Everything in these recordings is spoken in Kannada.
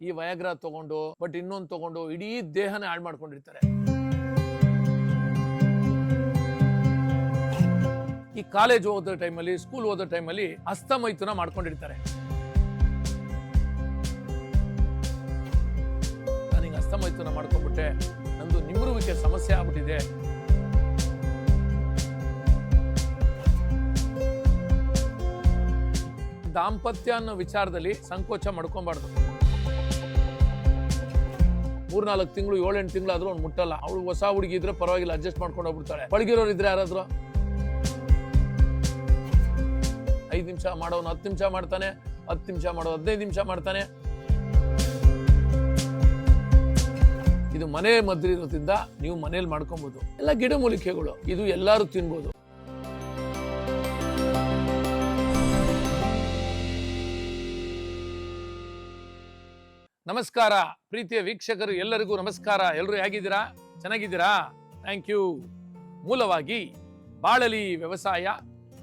ಈ ವಯಾಗ್ರಾ ತಗೊಂಡು ಬಟ್ ಇನ್ನೊಂದು ತಗೊಂಡು ಇಡೀ ದೇಹನ ಹಾಳು ಮಾಡ್ಕೊಂಡಿರ್ತಾರೆ. ಈ ಕಾಲೇಜ್ ಓದೋ ಟೈಮಲ್ಲಿ, ಸ್ಕೂಲ್ ಓದೋ ಟೈಮಲ್ಲಿ ಹಸ್ತಮೈಥುನ ಮಾಡ್ಕೊಂಡಿರ್ತಾರೆ. ನಾನೀಗ ಹಸ್ತಮೈಥುನ ಮಾಡ್ಕೊಂಡ್ಬಿಟ್ಟೆ, ನಂದು ನಿಮ್ರುವಿಕೆ ಸಮಸ್ಯೆ ಆಗ್ಬಿಟ್ಟಿದೆ. ದಾಂಪತ್ಯ ಅನ್ನೋ ವಿಚಾರದಲ್ಲಿ ಸಂಕೋಚ ಮಾಡ್ಕೊಬಾರ್ದು. 3-4 ತಿಂಗಳು 7-8 ತಿಂಗಳಾದ್ರೂ ಅವ್ನು ಮುಟ್ಟಲ್ಲ. ಅವಳು ಹೊಸ ಹುಡುಗಿ ಇದ್ರೆ ಪರವಾಗಿಲ್ಲ, ಅಡ್ಜಸ್ಟ್ ಮಾಡ್ಕೊಂಡು ಹೋಗ್ಬಿಡ್ತಾಳೆ. ಪಳಗಿರೋರು ಇದ್ರೆ ಯಾರಾದ್ರೂ 5 ನಿಮಿಷ ಮಾಡೋನು 10 ನಿಮಿಷ ಮಾಡ್ತಾನೆ, 10 ನಿಮಿಷ ಮಾಡೋ 15 ನಿಮಿಷ ಮಾಡ್ತಾನೆ. ಇದು ಮನೆ ಮದ್ದು ಇರೋದ್ರಿಂದ ನೀವು ಮನೇಲಿ ಮಾಡ್ಕೊಬಹುದು. ಎಲ್ಲ ಗಿಡಮೂಲಿಕೆಗಳು, ಇದು ಎಲ್ಲರೂ ತಿನ್ಬೋದು. ನಮಸ್ಕಾರ ಪ್ರೀತಿಯ ವೀಕ್ಷಕರು, ಎಲ್ಲರಿಗೂ ನಮಸ್ಕಾರ. ಎಲ್ಲರೂ ಹೇಗಿದ್ದೀರಾ? ಚೆನ್ನಾಗಿದ್ದೀರಾ? Thank you. ಮೂಲವಾಗಿ ಬಾಳಲಿ ವ್ಯವಸಾಯ,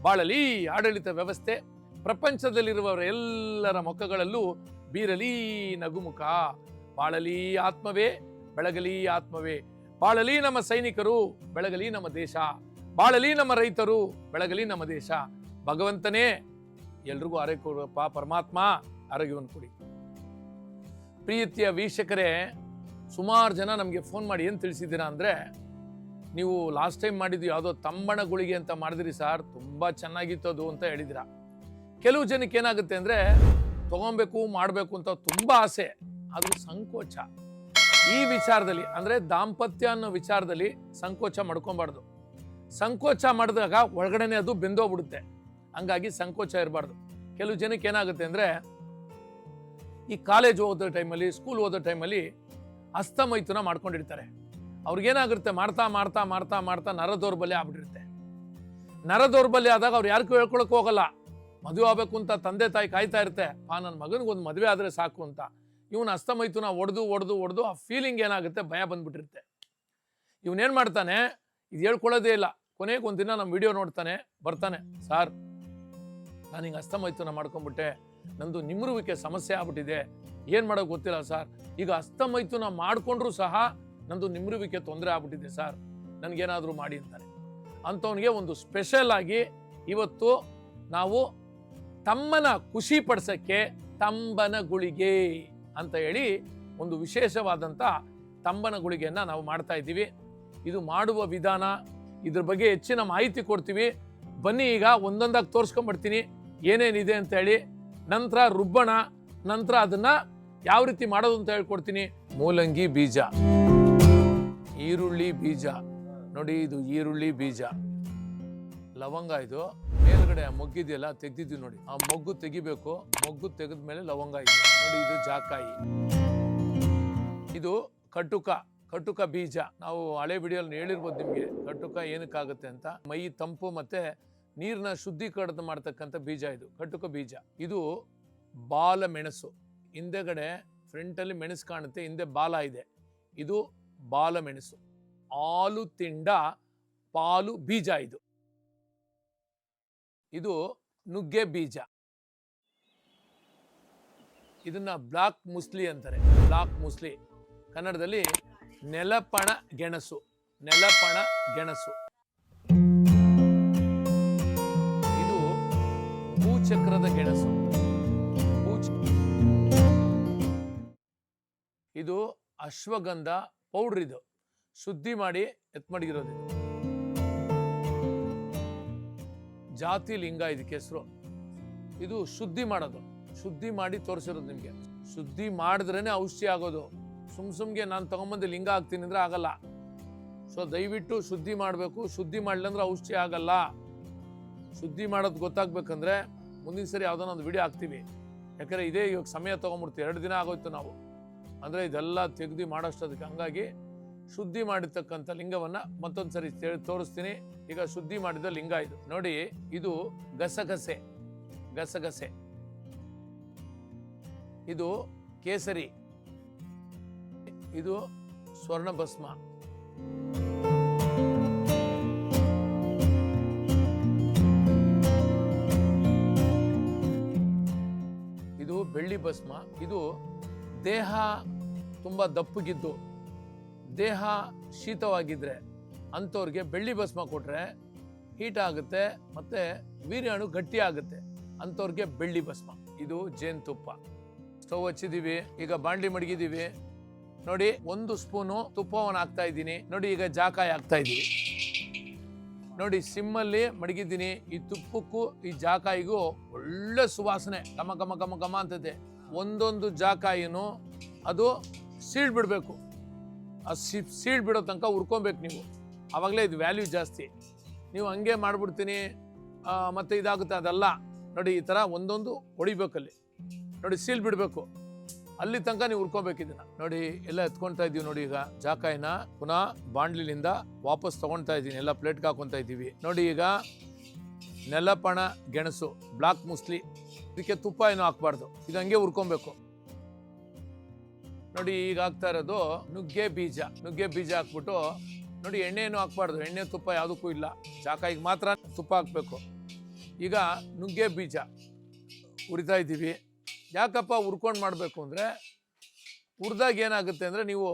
ಬಾಳಲಿ ಆಡಳಿತ ವ್ಯವಸ್ಥೆ, ಪ್ರಪಂಚದಲ್ಲಿರುವವರೆಲ್ಲರ ಮುಖಗಳಲ್ಲೂ ಬೀರಲಿ ನಗುಮುಖ. ಬಾಳಲಿ ಆತ್ಮವೇ, ಬೆಳಗಲಿ ಆತ್ಮವೇ. ಬಾಳಲಿ ನಮ್ಮ ಸೈನಿಕರು, ಬೆಳಗಲಿ ನಮ್ಮ ದೇಶ. ಬಾಳಲಿ ನಮ್ಮ ರೈತರು, ಬೆಳಗಲಿ ನಮ್ಮ ದೇಶ. ಭಗವಂತನೇ ಎಲ್ರಿಗೂ ಆರೋಗ್ಯ ಕೊಡಪ್ಪ, ಪರಮಾತ್ಮ ಆರೋಗ್ಯವನ್ನು ಕೊಡಿ. ಪ್ರೀತಿಯ ವೀಕ್ಷಕರೇ, ಸುಮಾರು ಜನ ನಮಗೆ ಫೋನ್ ಮಾಡಿ ಏನು ತಿಳಿಸಿದ್ದೀರಾ ಅಂದರೆ, ನೀವು ಲಾಸ್ಟ್ ಟೈಮ್ ಮಾಡಿದ್ದು ಯಾವುದೋ ತಂಬಣ ಗುಳಿಗೆ ಅಂತ ಮಾಡಿದ್ರಿ ಸರ್, ತುಂಬ ಚೆನ್ನಾಗಿತ್ತು ಅದು ಅಂತ ಹೇಳಿದಿರ. ಕೆಲವು ಜನಕ್ಕೆ ಏನಾಗುತ್ತೆ ಅಂದರೆ, ತಗೊಬೇಕು ಮಾಡಬೇಕು ಅಂತ ತುಂಬ ಆಸೆ, ಅದು ಸಂಕೋಚ. ಈ ವಿಚಾರದಲ್ಲಿ ಅಂದರೆ ದಾಂಪತ್ಯ ಅನ್ನೋ ವಿಚಾರದಲ್ಲಿ ಸಂಕೋಚ ಮಾಡ್ಕೊಬಾರ್ದು. ಸಂಕೋಚ ಮಾಡಿದಾಗ ಒಳಗಡೆನೆ ಅದು ಬೆಂದೋಗ್ಬಿಡುತ್ತೆ. ಹಂಗಾಗಿ ಸಂಕೋಚ ಇರಬಾರ್ದು. ಕೆಲವು ಜನಕ್ಕೆ ಏನಾಗುತ್ತೆ ಅಂದರೆ, ಈ ಕಾಲೇಜ್ ಓದೋ ಟೈಮಲ್ಲಿ, ಸ್ಕೂಲ್ ಓದೋ ಟೈಮಲ್ಲಿ ಹಸ್ತಮೈಥುನ ಮಾಡ್ಕೊಂಡಿರ್ತಾರೆ. ಅವ್ರಿಗೇನಾಗುತ್ತೆ, ಮಾಡ್ತಾ ಮಾಡ್ತಾ ಮಾಡ್ತಾ ಮಾಡ್ತಾ ನರದೌರ್ಬಲ್ಯ ಆಗ್ಬಿಟ್ಟಿರುತ್ತೆ. ನರದೌರ್ಬಲ್ಯ ಆದಾಗ ಅವ್ರು ಯಾರಿಗೂ ಹೇಳ್ಕೊಳಕ್ ಹೋಗಲ್ಲ. ಮದುವೆ ಆಗ್ಬೇಕು ಅಂತ ತಂದೆ ತಾಯಿ ಕಾಯ್ತಾ ಇರುತ್ತೆ, ನನ್ನ ಮಗನಿಗೊಂದು ಮದುವೆ ಆದರೆ ಸಾಕು ಅಂತ. ಇವನು ಹಸ್ತಮೈಥುನ ಹೊಡೆದು ಆ ಫೀಲಿಂಗ್ ಏನಾಗುತ್ತೆ, ಭಯ ಬಂದ್ಬಿಟ್ಟಿರುತ್ತೆ. ಇವನೇನು ಮಾಡ್ತಾನೆ, ಇದು ಹೇಳ್ಕೊಳ್ಳೋದೇ ಇಲ್ಲ. ಕೊನೆಗೆ ಒಂದಿನ ನಮ್ಮ ವಿಡಿಯೋ ನೋಡ್ತಾನೆ, ಬರ್ತಾನೆ, ಸಾರ್ ನಾನು ಹಿಂಗೆ ಹಸ್ತಮೈಥುನ ಮಾಡ್ಕೊಂಡ್ಬಿಟ್ಟೆ, ನಂದು ನಿಮ್ರುವಿಕೆ ಸಮಸ್ಯೆ ಆಗ್ಬಿಟ್ಟಿದೆ, ಏನು ಮಾಡೋಕೆ ಗೊತ್ತಿಲ್ಲ ಸರ್. ಈಗ ಹಸ್ತಮೈಥುನ ಮಾಡಿಕೊಂಡ್ರು ಸಹ ನಂದು ನಿಮ್ರುವಿಕೆ ತೊಂದರೆ ಆಗ್ಬಿಟ್ಟಿದೆ ಸರ್, ನನಗೇನಾದರೂ ಮಾಡಿ ಅಂತಾನೆ. ಅಂಥವನಿಗೆ ಒಂದು ಸ್ಪೆಷಲ್ ಆಗಿ ಇವತ್ತು ನಾವು ತಮ್ಮನ ಖುಷಿ ಪಡಿಸೋಕ್ಕೆ ತಂಬನ ಗುಳಿಗೆ ಅಂತ ಹೇಳಿ ಒಂದು ವಿಶೇಷವಾದಂಥ ತಂಬನ ಗುಳಿಗೆಯನ್ನು ನಾವು ಮಾಡ್ತಾ ಇದ್ದೀವಿ. ಇದು ಮಾಡುವ ವಿಧಾನ, ಇದ್ರ ಬಗ್ಗೆ ಹೆಚ್ಚಿನ ಮಾಹಿತಿ ಕೊಡ್ತೀವಿ. ಬನ್ನಿ ಈಗ ಒಂದೊಂದಾಗಿ ತೋರಿಸ್ಕೊಂಡ್ಬಿಡ್ತೀನಿ ಏನೇನಿದೆ ಅಂತ ಹೇಳಿ. ನಂತರ ರುಬ್ಬಣ, ನಂತರ ಅದನ್ನ ಯಾವ ರೀತಿ ಮಾಡೋದು ಅಂತ ಹೇಳ್ಕೊಡ್ತೀನಿ. ಮೂಲಂಗಿ ಬೀಜ, ಈರುಳ್ಳಿ ಬೀಜ ನೋಡಿ, ಇದು ಈರುಳ್ಳಿ ಬೀಜ, ಲವಂಗ, ಇದು ಮೇಲ್ಗಡೆ ಮೊಗ್ಗಿದೆಯಲ್ಲ ತೆಗ್ದಿದ್ದೀವಿ ನೋಡಿ, ಆ ಮೊಗ್ಗು ತೆಗಿಬೇಕು. ಮೊಗ್ಗು ತೆಗೆದ ಮೇಲೆ ಲವಂಗ ಇದೆ ನೋಡಿ, ಇದು ಜಾಕಾಯಿ. ಇದು ಕಟುಕ ಬೀಜ. ನಾವು ಹಳೆ ವಿಡಿಯೋಲ್ಲಿ ಹೇಳಿರ್ಬೋದು ನಿಮಗೆ ಕಟುಕ ಏನಕ್ಕಾಗುತ್ತೆ ಅಂತ. ಮೈ ತಂಪು ಮತ್ತೆ ನೀರನ್ನ ಶುದ್ಧೀಕರಣ ಮಾಡ್ತಕ್ಕಂಥ ಬೀಜ ಇದು ಕಟುಕ ಬೀಜ. ಇದು ಬಾಲ ಮೆಣಸು, ಹಿಂದೆಗಡೆ ಫ್ರಂಟಲ್ಲಿ ಮೆಣಸು ಕಾಣುತ್ತೆ, ಹಿಂದೆ ಬಾಲ ಇದೆ. ಇದು ಬಾಲ ಮೆಣಸು. ಹಾಲು ತಿಂಡ ಪಾಲು ಬೀಜ ಇದು. ಇದು ನುಗ್ಗೆ ಬೀಜ. ಇದನ್ನ ಬ್ಲಾಕ್ ಮುಸ್ಲಿ ಅಂತಾರೆ. ಬ್ಲಾಕ್ ಮುಸ್ಲಿ ಕನ್ನಡದಲ್ಲಿ ನೆಲಪಣ ಗೆಣಸು. ಇದು ಭೂಚಕ್ರದ ಗೆಣಸು. ಇದು ಅಶ್ವಗಂಧ ಪೌಡ್ರ್, ಇದು ಶುದ್ಧಿ ಮಾಡಿ ಎತ್ಮಡಗಿರೋದು. ಜಾತಿ ಲಿಂಗ ಇದಕ್ಕೆ ಹೆಸರು. ಇದು ಶುದ್ಧಿ ಮಾಡೋದು, ಶುದ್ಧಿ ಮಾಡಿ ತೋರಿಸಿರೋದು ನಿಮಗೆ. ಶುದ್ಧಿ ಮಾಡಿದ್ರೇನೆ ಔಷಧಿ ಆಗೋದು. ಸುಮ್ಗೆ ನಾನು ತಗೊಂಬಂದು ಲಿಂಗ ಹಾಕ್ತೀನಿ ಅಂದ್ರೆ ಆಗಲ್ಲ. ಸೊ ದಯವಿಟ್ಟು ಶುದ್ಧಿ ಮಾಡಬೇಕು. ಶುದ್ಧಿ ಮಾಡಲಿಲ್ಲ ಔಷಧಿ ಆಗಲ್ಲ. ಶುದ್ಧಿ ಮಾಡೋದು ಗೊತ್ತಾಗ್ಬೇಕಂದ್ರೆ ಮುಂದಿನ ಸರಿ ಯಾವುದೋ ಒಂದು ವಿಡಿಯೋ ಹಾಕ್ತೀವಿ. ಯಾಕಂದರೆ ಇದೇ ಇವಾಗ ಸಮಯ ತೊಗೊಂಡ್ಬಿಡ್ತೀವಿ, 2 ದಿನ ಆಗೋಯ್ತು ನಾವು ಅಂದರೆ ಇದೆಲ್ಲ ತೆಗ್ದು ಮಾಡೋಷ್ಟದಕ್ಕೆ. ಹಂಗಾಗಿ ಶುದ್ಧಿ ಮಾಡಿರ್ತಕ್ಕಂಥ ಲಿಂಗವನ್ನು ಮತ್ತೊಂದು ಸರಿ ತೋರಿಸ್ತೀನಿ. ಈಗ ಶುದ್ಧಿ ಮಾಡಿದ ಲಿಂಗ ಇದು ನೋಡಿ. ಇದು ಗಸಗಸೆ. ಇದು ಕೇಸರಿ. ಇದು ಸ್ವರ್ಣ ಭಸ್ಮ. ಇದು ಬೆಳ್ಳಿ ಭಸ್ಮ. ಇದು ದೇಹ ತುಂಬ ದಪ್ಪಗಿದ್ದು ದೇಹ ಶೀತವಾಗಿದ್ರೆ ಅಂಥವ್ರಿಗೆ ಬೆಳ್ಳಿ ಭಸ್ಮ ಕೊಟ್ರೆ ಹೀಟ್ ಆಗುತ್ತೆ ಮತ್ತೆ ವೀರ್ಯಾಣು ಗಟ್ಟಿ ಆಗುತ್ತೆ. ಅಂಥವ್ರಿಗೆ ಬೆಳ್ಳಿ ಭಸ್ಮ. ಇದು ಜೇನುತುಪ್ಪ. ಸ್ಟವ್ ಹಚ್ಚಿದೀವಿ, ಈಗ ಬಾಂಡ್ಲಿ ಮಡಗಿದೀವಿ ನೋಡಿ. 1 ಸ್ಪೂನು ತುಪ್ಪವನ್ನು ಹಾಕ್ತಾ ಇದ್ದೀನಿ ನೋಡಿ. ಈಗ ಜಾಕಾಯಿ ಹಾಕ್ತಾ ಇದೀವಿ ನೋಡಿ. ಸಿಮ್ಮಲ್ಲಿ ಮಡಗಿದ್ದೀನಿ. ಈ ತುಪ್ಪಕ್ಕೂ ಈ ಜಾಕಾಯಿಗೂ ಒಳ್ಳೆ ಸುವಾಸನೆ, ಘಮ ಘಮ ಘಮ ಘಮ ಅಂತದೆ. ಒಂದೊಂದು ಜಾಕಾಯಿನೂ ಅದು ಸೀಳ್ ಬಿಡಬೇಕು. ಆ ಸೀಳ್ ಬಿಡೋ ತನಕ ಹುರ್ಕೊಬೇಕು ನೀವು. ಆವಾಗಲೇ ಇದು ವ್ಯಾಲ್ಯೂ ಜಾಸ್ತಿ. ನೀವು ಹಂಗೆ ಮಾಡ್ಬಿಡ್ತೀನಿ ಮತ್ತೆ ಇದಾಗುತ್ತೆ, ಅದಲ್ಲ ನೋಡಿ. ಈ ಥರ ಒಂದೊಂದು ಹೊಡಿಬೇಕಲ್ಲಿ ನೋಡಿ, ಸೀಲ್ ಬಿಡಬೇಕು. ಅಲ್ಲಿ ತನಕ ನೀವು ಹುರ್ಕೋಬೇಕು ಇದನ್ನ ನೋಡಿ. ಎಲ್ಲ ಎತ್ಕೊಳ್ತಾ ಇದೀವಿ ನೋಡಿ. ಈಗ ಜಾಕಾಯಿನ ಪುನಃ ಬಾಂಡ್ಲಿನಿಂದ ವಾಪಸ್ ತಗೊಳ್ತಾ ಇದ್ದೀನಿ. ಎಲ್ಲ ಪ್ಲೇಟ್ಗೆ ಹಾಕೊತಾ ಇದ್ದೀವಿ ನೋಡಿ. ಈಗ ನೆಲಪಣ ಗೆಣಸು, ಬ್ಲಾಕ್ ಮುಸ್ಲಿ, ಇದಕ್ಕೆ ತುಪ್ಪ ಏನು ಹಾಕ್ಬಾರ್ದು, ಇದು ಹಂಗೆ ಹುರ್ಕೊಬೇಕು ನೋಡಿ. ಈಗ ಹಾಕ್ತಾ ಇರೋದು ನುಗ್ಗೆ ಬೀಜ. ನುಗ್ಗೆ ಬೀಜ ಹಾಕ್ಬಿಟ್ಟು ನೋಡಿ. ಎಣ್ಣೆ ಏನು ಹಾಕ್ಬಾರ್ದು, ಎಣ್ಣೆ ತುಪ್ಪ ಯಾವುದಕ್ಕೂ ಇಲ್ಲ, ಜಾಕಾಯಿಗೆ ಮಾತ್ರ ತುಪ್ಪ ಹಾಕ್ಬೇಕು. ಈಗ ನುಗ್ಗೆ ಬೀಜ ಹುರಿತಾ ಇದ್ದೀವಿ. ಯಾಕಪ್ಪ ಹುರ್ಕೊಂಡು ಮಾಡಬೇಕು ಅಂದರೆ, ಹುರಿದಾಗ ಏನಾಗುತ್ತೆ ಅಂದರೆ ನೀವು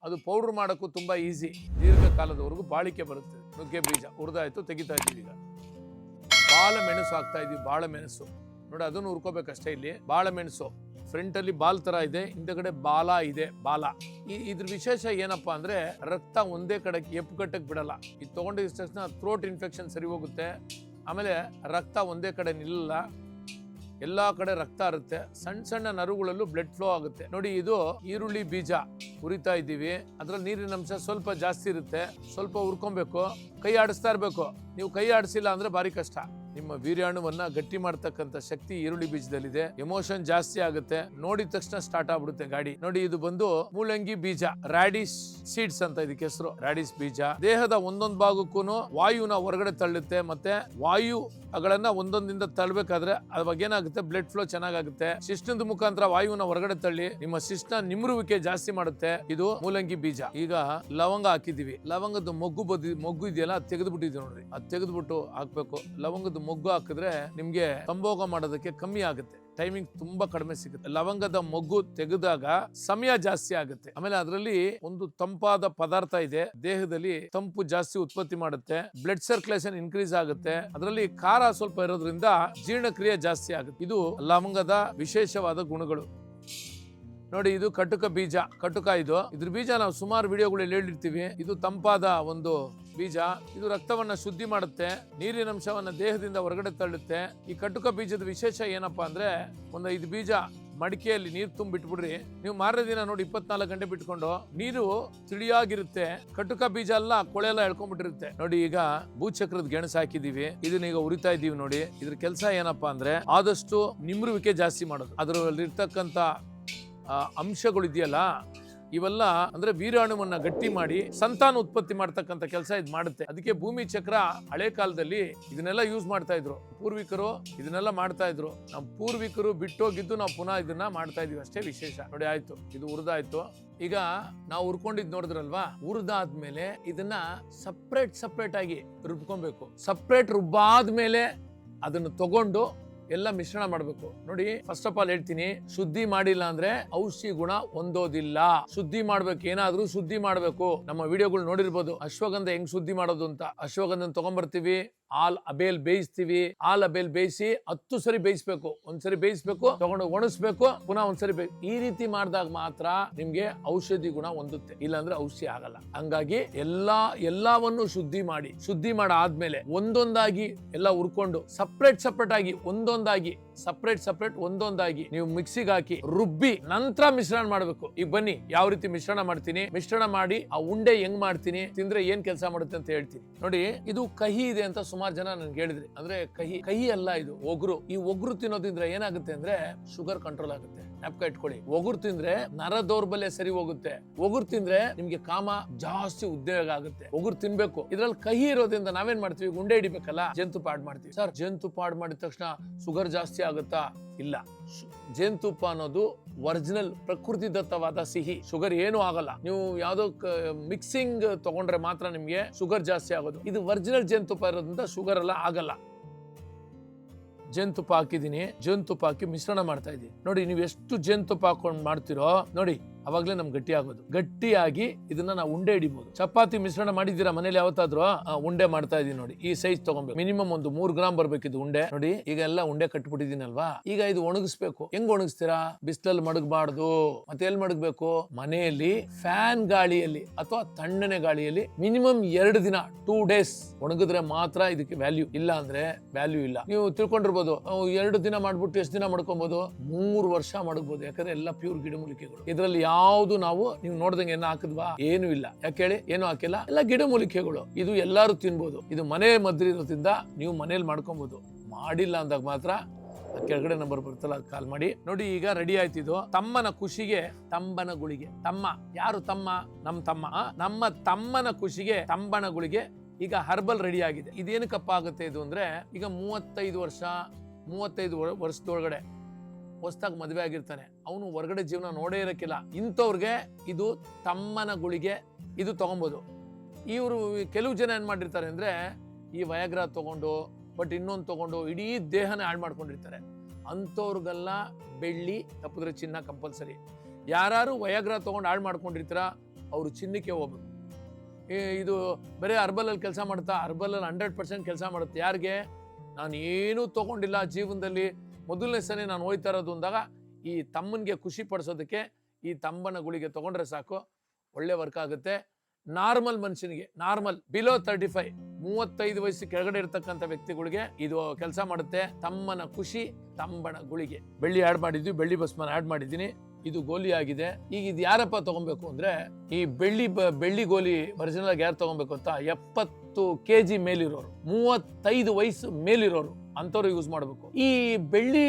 ಅದು ಪೌಡ್ರ್ ಮಾಡೋಕ್ಕೂ ತುಂಬ ಈಸಿ, ದೀರ್ಘಕಾಲದವರೆಗೂ ಬಾಳಿಕೆ ಬರುತ್ತೆ. ನುಗ್ಗೆ ಬೀಜ ಹುರಿದಾಯ್ತು, ತೆಗಿತಾ ಇದ್ದೀವಿ. ಈಗ ಬಾಳ ಮೆಣಸು ಹಾಕ್ತಾ ಇದ್ದೀವಿ. ಬಾಳ ಮೆಣಸು ನೋಡಿ, ಅದನ್ನು ಹುರ್ಕೋಬೇಕಷ್ಟೇ. ಇಲ್ಲಿ ಬಾಳ ಮೆಣಸು ಫ್ರಂಟಲ್ಲಿ ಬಾಲ್ ಥರ ಇದೆ, ಹಿಂದಗಡೆ ಬಾಲ ಇದೆ. ಬಾಲ ಇದ್ರ ವಿಶೇಷ ಏನಪ್ಪಾ ಅಂದರೆ, ರಕ್ತ ಒಂದೇ ಕಡೆ ಎಪ್ಪುಗಟ್ಟಕ್ಕೆ ಬಿಡಲ್ಲ. ಇದು ತೊಗೊಂಡಿದ್ದ ತಕ್ಷಣ ಥ್ರೋಟ್ ಇನ್ಫೆಕ್ಷನ್ ಸರಿ ಹೋಗುತ್ತೆ. ಆಮೇಲೆ ರಕ್ತ ಒಂದೇ ಕಡೆ ನಿಲ್ಲಲ್ಲ, ಎಲ್ಲಾ ಕಡೆ ರಕ್ತ ಇರುತ್ತೆ. ಸಣ್ಣ ಸಣ್ಣ ನರುಗಳಲ್ಲೂ ಬ್ಲಡ್ ಫ್ಲೋ ಆಗುತ್ತೆ ನೋಡಿ. ಇದು ಈರುಳ್ಳಿ ಬೀಜ ಹುರಿತಾ ಇದ್ದೀವಿ. ಅದ್ರಲ್ಲಿ ನೀರಿನ ಅಂಶ ಸ್ವಲ್ಪ ಜಾಸ್ತಿ ಇರುತ್ತೆ, ಸ್ವಲ್ಪ ಹುರ್ಕೊಬೇಕು. ಕೈ ಆಡಿಸ್ತಾ ಇರಬೇಕು. ನೀವು ಕೈ ಆಡಿಸಿಲ್ಲ ಅಂದ್ರೆ ಭಾರಿ ಕಷ್ಟ. ನಿಮ್ಮ ವೀರ್ಯಾಣುವನ್ನ ಗಟ್ಟಿ ಮಾಡ್ತಕ್ಕಂಥ ಶಕ್ತಿ ಈರುಳ್ಳಿ ಬೀಜದಲ್ಲಿದೆ. ಎಮೋಷನ್ ಜಾಸ್ತಿ ಆಗುತ್ತೆ, ನೋಡಿದ ತಕ್ಷಣ ಸ್ಟಾರ್ಟ್ ಆಗ್ಬಿಡುತ್ತೆ ಗಾಡಿ ನೋಡಿ. ಇದು ಬಂದು ಮೂಲಂಗಿ ಬೀಜ, ರಾಡಿಶ್ ಸೀಡ್ಸ್ ಅಂತ ಇದಕ್ಕೆ ಹೆಸರು. ರಾಡಿಶ್ ಬೀಜ ದೇಹದ ಒಂದೊಂದು ಭಾಗಕ್ಕೂ ವಾಯುನ ಹೊರಗಡೆ ತಳ್ಳುತ್ತೆ. ಮತ್ತೆ ವಾಯುಗಳನ್ನ ಒಂದೊಂದಿಂದ ತಳ್ಳಬೇಕಾದ್ರೆ ಅವಾಗ ಏನಾಗುತ್ತೆ, ಬ್ಲಡ್ ಫ್ಲೋ ಚೆನ್ನಾಗುತ್ತೆ. ಶಿಶ್ನದ ಮುಖಾಂತರ ವಾಯುನ ಹೊರಗಡೆ ತಳ್ಳಿ ನಿಮ್ಮ ಶಿಶ್ನ ನಿಮ್ರುವಿಕೆ ಜಾಸ್ತಿ ಮಾಡುತ್ತೆ. ಇದು ಮೂಲಂಗಿ ಬೀಜ. ಈಗ ಲವಂಗ ಹಾಕಿದೀವಿ. ಲವಂಗದ ಮೊಗ್ಗು ಇದೆಯಲ್ಲ, ಅದು ತೆಗೆದ್ಬಿಟ್ಟಿದ್ವಿ ನೋಡ್ರಿ. ಅದು ತೆಗೆದ್ಬಿಟ್ಟು ಹಾಕ್ಬೇಕು. ಲವಂಗದ ಮೊಗ್ಗು ಹಾಕಿದ್ರೆ ನಿಮ್ಗೆ ಸಂಭೋಗ ಮಾಡೋದಕ್ಕೆ ಕಮ್ಮಿ ಆಗುತ್ತೆ, ಟೈಮಿಂಗ್ ತುಂಬಾ ಕಡಿಮೆ ಸಿಗುತ್ತೆ. ಲವಂಗದ ಮೊಗ್ಗು ತೆಗೆದಾಗ ಸಮಯ ಜಾಸ್ತಿ ಆಗುತ್ತೆ. ಆಮೇಲೆ ಅದರಲ್ಲಿ ಒಂದು ತಂಪಾದ ಪದಾರ್ಥ ಇದೆ, ದೇಹದಲ್ಲಿ ತಂಪು ಜಾಸ್ತಿ ಉತ್ಪತ್ತಿ ಮಾಡುತ್ತೆ, ಬ್ಲಡ್ ಸರ್ಕ್ಯುಲೇಷನ್ ಇನ್ಕ್ರೀಸ್ ಆಗುತ್ತೆ. ಅದರಲ್ಲಿ ಖಾರ ಸ್ವಲ್ಪ ಇರೋದ್ರಿಂದ ಜೀರ್ಣಕ್ರಿಯೆ ಜಾಸ್ತಿ ಆಗುತ್ತೆ. ಇದು ಲವಂಗದ ವಿಶೇಷವಾದ ಗುಣಗಳು ನೋಡಿ. ಇದು ಕಟುಕ ಬೀಜ, ಕಟುಕ. ಇದ್ರ ಬೀಜ ನಾವು ಸುಮಾರು ವಿಡಿಯೋಗಳಲ್ಲಿ ಹೇಳಿರ್ತೀವಿ. ಇದು ತಂಪಾದ ಒಂದು ಬೀಜ. ಇದು ರಕ್ತವನ್ನ ಶುದ್ಧಿ ಮಾಡುತ್ತೆ, ನೀರಿನ ಅಂಶವನ್ನ ದೇಹದಿಂದ ಹೊರಗಡೆ ತಳ್ಳುತ್ತೆ. ಈ ಕಟುಕ ಬೀಜದ ವಿಶೇಷ ಏನಪ್ಪಾ ಅಂದ್ರೆ, ಒಂದು 5 ಬೀಜ ಮಡಿಕೆಯಲ್ಲಿ ನೀರು ತುಂಬಿಟ್ಬಿಡ್ರಿ. ನೀವು ಮಾರನೇ ದಿನ ನೋಡಿ 24 ಗಂಟೆ ಬಿಟ್ಕೊಂಡು ನೀರು ತಿಳಿಯಾಗಿರುತ್ತೆ. ಕಟುಕ ಬೀಜ ಎಲ್ಲ ಕೊಳೆ ಎಲ್ಲ ಎಳ್ಕೊಂಡ್ಬಿಟ್ಟಿರುತ್ತೆ ನೋಡಿ. ಈಗ ಭೂಚಕ್ರದ ಗೆಣಸು ಹಾಕಿದೀವಿ, ಇದನ್ನ ಈಗ ಉರಿತಾ ಇದೀವಿ ನೋಡಿ. ಇದ್ರ ಕೆಲಸ ಏನಪ್ಪಾ ಅಂದ್ರೆ, ಆದಷ್ಟು ನಿಮ್ರುವಿಕೆ ಜಾಸ್ತಿ ಮಾಡೋದು. ಅದರಲ್ಲಿ ಇರ್ತಕ್ಕಂಥ ಅಂಶಗಳು ಇದೆಯಲ್ಲ, ಇವೆಲ್ಲ ಅಂದ್ರೆ ವೀರ್ಯಾಣುವನ್ನ ಗಟ್ಟಿ ಮಾಡಿ ಸಂತಾನ ಉತ್ಪತ್ತಿ ಮಾಡ್ತಕ್ಕಂಥ ಕೆಲಸ ಇದು ಮಾಡುತ್ತೆ. ಅದಕ್ಕೆ ಭೂಮಿ ಚಕ್ರ ಹಳೆ ಕಾಲದಲ್ಲಿ ಇದನ್ನೆಲ್ಲ ಯೂಸ್ ಮಾಡ್ತಾ ಇದ್ರು. ಪೂರ್ವಿಕರು ಇದನ್ನೆಲ್ಲ ಮಾಡ್ತಾ ಇದ್ರು. ನಮ್ಮ ಪೂರ್ವಿಕರು ಬಿಟ್ಟೋಗಿದ್ದು ನಾವು ಪುನಃ ಇದನ್ನ ಮಾಡ್ತಾ ಇದೀವಿ ಅಷ್ಟೇ ವಿಶೇಷ ನೋಡಿ. ಆಯ್ತು, ಇದು ಹುರಿದಾಯ್ತು. ಈಗ ನಾವು ಹುರ್ಕೊಂಡಿದ್ ನೋಡಿದ್ರಲ್ವಾ, ಹುರಿದಾದ್ಮೇಲೆ ಇದನ್ನ ಸಪ್ರೇಟ್ ಆಗಿ ರುಬ್ಕೊಬೇಕು. ಸಪ್ರೇಟ್ ರುಬ್ಬಾದ್ಮೇಲೆ ಅದನ್ನು ತಗೊಂಡು ಎಲ್ಲ ಮಿಶ್ರಣ ಮಾಡಬೇಕು ನೋಡಿ. ಫಸ್ಟ್ ಆಫ್ ಆಲ್ ಹೇಳ್ತೀನಿ, ಶುದ್ಧಿ ಮಾಡಿಲ್ಲ ಅಂದ್ರೆ ಔಷಧಿ ಗುಣ ಹೊಂದೋದಿಲ್ಲ. ಶುದ್ಧಿ ಮಾಡ್ಬೇಕು, ಏನಾದ್ರೂ ಶುದ್ಧಿ ಮಾಡ್ಬೇಕು. ನಮ್ಮ ವಿಡಿಯೋಗಳು ನೋಡಿರ್ಬೋದು, ಅಶ್ವಗಂಧ ಹೆಂಗ್ ಶುದ್ಧಿ ಮಾಡೋದು ಅಂತ. ಅಶ್ವಗಂಧನ ತಗೊಂಡ್ಬರ್ತೀವಿ, ಹಾಲ್ ಅಬೇಲ್ ಬೇಯಿಸ್ತೀವಿ. ಹಾಲ್ ಅಬೇಲ್ ಬೇಯಿಸಿ 10 ಸರಿ ಬೇಯಿಸ್ಬೇಕು. ಒಂದ್ಸರಿ ಬೇಯಿಸ್ಬೇಕು, ತಗೊಂಡು ಒಣಸ್ಬೇಕು, ಪುನಃ ಒಂದ್ಸರಿ ಈ ರೀತಿ ಮಾಡಿದಾಗ ಮಾತ್ರ ನಿಮ್ಗೆ ಔಷಧಿ ಗುಣ ಹೊಂದುತ್ತೆ, ಇಲ್ಲಾಂದ್ರೆ ಔಷಧಿ ಆಗಲ್ಲ. ಹಂಗಾಗಿ ಎಲ್ಲವನ್ನು ಶುದ್ಧಿ ಮಾಡಾದ್ಮೇಲೆ ಒಂದೊಂದಾಗಿ ಎಲ್ಲ ಹುರ್ಕೊಂಡು ಸಪ್ರೇಟ್ ಆಗಿ ಒಂದೊಂದಾಗಿ ನೀವು ಮಿಕ್ಸಿಗೆ ಹಾಕಿ ರುಬ್ಬಿ ನಂತರ ಮಿಶ್ರಣ ಮಾಡ್ಬೇಕು. ಈಗ ಬನ್ನಿ ಯಾವ ರೀತಿ ಮಿಶ್ರಣ ಮಾಡ್ತೀನಿ, ಮಿಶ್ರಣ ಮಾಡಿ ಆ ಉಂಡೆ ಹೆಂಗ್ ಮಾಡ್ತೀನಿ, ತಿಂದ್ರೆ ಏನ್ ಕೆಲಸ ಮಾಡುತ್ತೆ ಅಂತ ಹೇಳ್ತೀನಿ ನೋಡಿ. ಇದು ಕಹಿ ಇದೆ ಅಂತ ಸುಮಾರು ಜನ ನನ್ಗೆ ಹೇಳಿದ್ರಿ. ಅಂದ್ರೆ ಕಹಿ ಅಲ್ಲ, ಇದು ಒಗ್ರು. ಈ ಒಗ್ರು ತಿನ್ನೋದ್ರಿಂದ ಏನಾಗುತ್ತೆ ಅಂದ್ರೆ ಶುಗರ್ ಕಂಟ್ರೋಲ್ ಆಗುತ್ತೆ. ಜ್ಞಾಪಕ ಇಟ್ಕೊಳ್ಳಿ, ಒಗ್ರು ತಿಂದ್ರೆ ನರ ದೌರ್ಬಲ್ಯ ಸರಿ ಹೋಗುತ್ತೆ. ಒಗ್ರು ತಿಂದ್ರೆ ನಿಮ್ಗೆ ಕಾಮ ಜಾಸ್ತಿ ಉದ್ಯೋಗ ಆಗುತ್ತೆ. ಒಗ್ರು ತಿನ್ಬೇಕು. ಇದ್ರಲ್ಲಿ ಕಹಿ ಇರೋದ್ರಿಂದ ನಾವೇನ್ ಮಾಡ್ತೀವಿ, ಉಂಡೆ ಹಿಡಿಬೇಕಲ್ಲ, ಜೇನುತುಪ್ಪ ಆಡ್ ಮಾಡ್ತೀವಿ. ಸರ್ ಜೇನುತುಪ್ಪ ಆಡ್ ಮಾಡಿದ ತಕ್ಷಣ ಶುಗರ್ ಜಾಸ್ತಿ ಆಗುತ್ತಾ? ಇಲ್ಲ. ಜೇನುತುಪ್ಪ ಅನ್ನೋದು ಒರಿಜಿನಲ್ ಪ್ರಕೃತಿದತ್ತವಾದ ಸಿಹಿ. ಶುಗರ್ ಏನು ಆಗಲ್ಲ. ನೀವು ಯಾವ್ದೋ ಮಿಕ್ಸಿಂಗ್ ತಗೊಂಡ್ರೆ ಮಾತ್ರ ನಿಮ್ಗೆ ಶುಗರ್ ಜಾಸ್ತಿ ಆಗೋದು. ಇದು ಒರಿಜಿನಲ್ ಜೇನುತುಪ್ಪ ಇರೋದ್ರಿಂದ ಶುಗರ್ ಎಲ್ಲ ಆಗಲ್ಲ. ಜೇನುತುಪ್ಪ ಹಾಕಿದೀನಿ. ಜೇನುತುಪ್ಪ ಹಾಕಿ ಮಿಶ್ರಣ ಮಾಡ್ತಾ ಇದೀನಿ. ನೋಡಿ, ನೀವು ಎಷ್ಟು ಜೇನುತುಪ್ಪ ಹಾಕೊಂಡು ಮಾಡ್ತಿರೋ ನೋಡಿ, ಅವಾಗ್ಲೇ ನಮ್ಗೆ ಗಟ್ಟಿ ಆಗೋದು. ಗಟ್ಟಿಯಾಗಿ ಇದನ್ನ ನಾವು ಉಂಡೆ ಹಿಡಿಬಹುದು. ಚಪಾತಿ ಮಿಶ್ರಣ ಮಾಡಿದ್ದೀರಾ ಮನೇಲಿ ಯಾವತ್ತಾದ್ರೂ? ಉಂಡೆ ಮಾಡ್ತಾ ಇದೀನಿ ನೋಡಿ. ಈ ಸೈಜ್ ತಗೊಂಬೇಕು. ಮಿನಿಮಮ್ ಒಂದು 3 ಗ್ರಾಮ್ ಬರ್ಬೇಕಿದ್ದು ಉಂಡೆ. ನೋಡಿ, ಈಗ ಎಲ್ಲ ಉಂಡೆ ಕಟ್ಬಿಟ್ಟಿದೀನಲ್ವಾ. ಈಗ ಇದು ಒಣಗಿಸ್ಬೇಕು. ಹೆಂಗ್ ಒಣಗಿಸ್ತೀರಾ? ಬಿಸಿಲಲ್ಲಿ ಮಡಗಬಾರ್ದು. ಮತ್ತೆ ಎಲ್ಲಿ ಮಡಗಬೇಕು? ಮನೆಯಲ್ಲಿ ಫ್ಯಾನ್ ಗಾಳಿಯಲ್ಲಿ ಅಥವಾ ತಣ್ಣನೆ ಗಾಳಿಯಲ್ಲಿ ಮಿನಿಮಮ್ 2 ದಿನ 2 days ಒಣಗಿದ್ರೆ ಮಾತ್ರ ಇದಕ್ಕೆ ವ್ಯಾಲ್ಯೂ. ಇಲ್ಲ ಅಂದ್ರೆ ವ್ಯಾಲ್ಯೂ ಇಲ್ಲ. ನೀವು ತಿಳ್ಕೊಂಡಿರ್ಬೋದು, 2 ದಿನ ಮಾಡ್ಬಿಟ್ಟು ಎಷ್ಟು ದಿನ ಮಾಡ್ಕೊಬಹುದು? 3 ವರ್ಷ ಮಡಗಬಹುದು. ಯಾಕಂದ್ರೆ ಎಲ್ಲ ಪ್ಯೂರ್ ಗಿಡಮೂಲಿಕೆಗಳು. ಇದರಲ್ಲಿ ಯಾವ್ದು ನೀವು ನೋಡ್ದಂಗೆ ಏನ ಹಾಕಿದ್ವಾ? ಏನು ಇಲ್ಲ. ಯಾಕೆ ಹೇಳಿ? ಏನು ಹಾಕಿಲ್ಲ, ಎಲ್ಲ ಗಿಡಮೂಲಿಕೆಗಳು. ಇದು ಎಲ್ಲಾರು ತಿನ್ಬೋದು. ಇದು ಮನೆ ಮದ್ದಿರೋದ್ರಿಂದ ನೀವು ಮನೇಲಿ ಮಾಡ್ಕೊಬಹುದು. ಮಾಡಿಲ್ಲ ಅಂದಾಗ ಮಾತ್ರ ಕೆಳಗಡೆ ನಂಬರ್ ಬರುತ್ತಲ್ಲ, ಅದು ಕಾಲ್ ಮಾಡಿ. ನೋಡಿ, ಈಗ ರೆಡಿ ಆಯ್ತಿದ್ದು. ತಮ್ಮನ ಖುಷಿಗೆ ತಂಬನ ಗುಳಿಗೆ. ತಮ್ಮ ಯಾರು? ತಮ್ಮ, ನಮ್ಮ ತಮ್ಮ. ನಮ್ಮ ತಮ್ಮನ ಖುಷಿಗೆ ತಂಬನ ಗುಳಿಗೆ. ಈಗ ಹರ್ಬಲ್ ರೆಡಿ ಆಗಿದೆ. ಇದೇನಕ್ಕಪ್ಪ ಆಗುತ್ತೆ ಇದು ಅಂದ್ರೆ, ಈಗ 35 ವರ್ಷದೊಳಗಡೆ ಹೊಸದಾಗಿ ಮದುವೆ ಆಗಿರ್ತಾನೆ. ಅವನು ಹೊರಗಡೆ ಜೀವನ ನೋಡೇ ಇರಕ್ಕಿಲ್ಲ. ಇಂಥವ್ರಿಗೆ ಇದು ತಮ್ಮನ ಗುಳಿಗೆ, ಇದು ತಗೊಬೋದು. ಇವರು ಕೆಲವು ಜನ ಏನ್ ಮಾಡಿರ್ತಾರೆ ಅಂದ್ರೆ, ಈ ವಯಾಗ್ರಾ ತಗೊಂಡು ಬಟ್ ಇನ್ನೊಂದು ತಗೊಂಡು ಇಡೀ ದೇಹನ ಹಾಳು ಮಾಡ್ಕೊಂಡಿರ್ತಾರೆ. ಅಂಥವ್ರಿಗೆಲ್ಲ ಬೆಳ್ಳಿ, ತಪ್ಪಿದ್ರೆ ಚಿನ್ನ ಕಂಪಲ್ಸರಿ. ಯಾರು ವಯಾಗ್ರಾ ತಗೊಂಡು ಹಾಳು ಮಾಡ್ಕೊಂಡಿರ್ತಾರ ಅವರು ಚಿನ್ನಕ್ಕೆ ಹೋಗ್ಬೇಕು. ಇದು ಬರೀ ಅರ್ಬಲಲ್ಲಿ ಕೆಲಸ ಮಾಡ್ತಾ, ಅರ್ಬಲಲ್ಲಿ 100% ಕೆಲಸ ಮಾಡುತ್ತೆ. ಯಾರಿಗೆ? ನಾನು ಏನೂ ತಗೊಂಡಿಲ್ಲ ಜೀವನದಲ್ಲಿ, ಮೊದಲನೇ ಸಲ ನಾನು ಹೋಯ್ತಾ ಇರೋದು ಅಂದಾಗ ಈ ತಮ್ಮನಿಗೆ ಖುಷಿ ಪಡಿಸೋದಕ್ಕೆ ಈ ತಂಬನ ಗುಳಿಗೆ ತಗೊಂಡ್ರೆ ಸಾಕು, ಒಳ್ಳೆ ವರ್ಕ್ ಆಗುತ್ತೆ. ನಾರ್ಮಲ್ ಮನುಷ್ಯನಿಗೆ, ನಾರ್ಮಲ್ ಬಿಲೋ 35 ವಯಸ್ಸು ಕೆಳಗಡೆ ಇರ್ತಕ್ಕಂಥ ವ್ಯಕ್ತಿಗಳಿಗೆ ಇದು ಕೆಲಸ ಮಾಡುತ್ತೆ. ತಮ್ಮನ ಖುಷಿ ತಂಬನ ಗುಳಿಗೆ. ಬೆಳ್ಳಿ ಆಡ್ ಮಾಡಿದ್ವಿ, ಬೆಳ್ಳಿ ಭಸ್ಮನ ಆಡ್ ಮಾಡಿದ್ದೀನಿ. ಇದು ಗೋಲಿ ಆಗಿದೆ. ಈಗ ಇದು ಯಾರಪ್ಪ ತಗೊಬೇಕು ಅಂದ್ರೆ, ಈ ಬೆಳ್ಳಿ ಗೋಲಿ ಒರಿಜಿನಲ್ ಆಗಿ ಯಾರು ತಗೊಬೇಕು ಅಂತ, 70 kg ಮೇಲಿರೋರು, 35 ವಯಸ್ಸು ಮೇಲಿರೋರು ಅಂತವ್ರು ಯೂಸ್ ಮಾಡಬೇಕು. ಈ ಬೆಳ್ಳಿ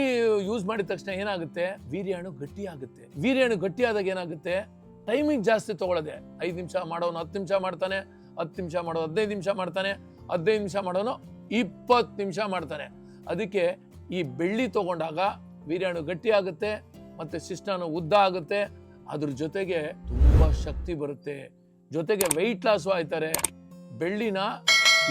ಯೂಸ್ ಮಾಡಿದ ತಕ್ಷಣ ಏನಾಗುತ್ತೆ? ವೀರ್ಯಾಣು ಗಟ್ಟಿ ಆಗುತ್ತೆ. ವೀರ್ಯಾಣು ಗಟ್ಟಿ ಆದಾಗ ಏನಾಗುತ್ತೆ? ಟೈಮಿಂಗ್ ಜಾಸ್ತಿ ತಗೊಳ್ಳದೆ. 5 ನಿಮಿಷ ಮಾಡೋನು 10 ನಿಮಿಷ ಮಾಡ್ತಾನೆ, 10 ನಿಮಿಷ ಮಾಡೋನು 15 ನಿಮಿಷ ಮಾಡ್ತಾನೆ, 15 ನಿಮಿಷ ಮಾಡೋನು 20 ನಿಮಿಷ ಮಾಡ್ತಾನೆ. ಅದಕ್ಕೆ ಈ ಬೆಳ್ಳಿ ತಗೊಂಡಾಗ ವೀರ್ಯಾಣು ಗಟ್ಟಿ ಆಗುತ್ತೆ, ಮತ್ತೆ ಶಿಷ್ಟಾನು ಉದ್ದ ಆಗುತ್ತೆ. ಅದ್ರ ಜೊತೆಗೆ ತುಂಬಾ ಶಕ್ತಿ ಬರುತ್ತೆ, ಜೊತೆಗೆ ವೆಯ್ಟ್ ಲಾಸು ಆಯ್ತಾರೆ. ಬೆಳ್ಳಿನ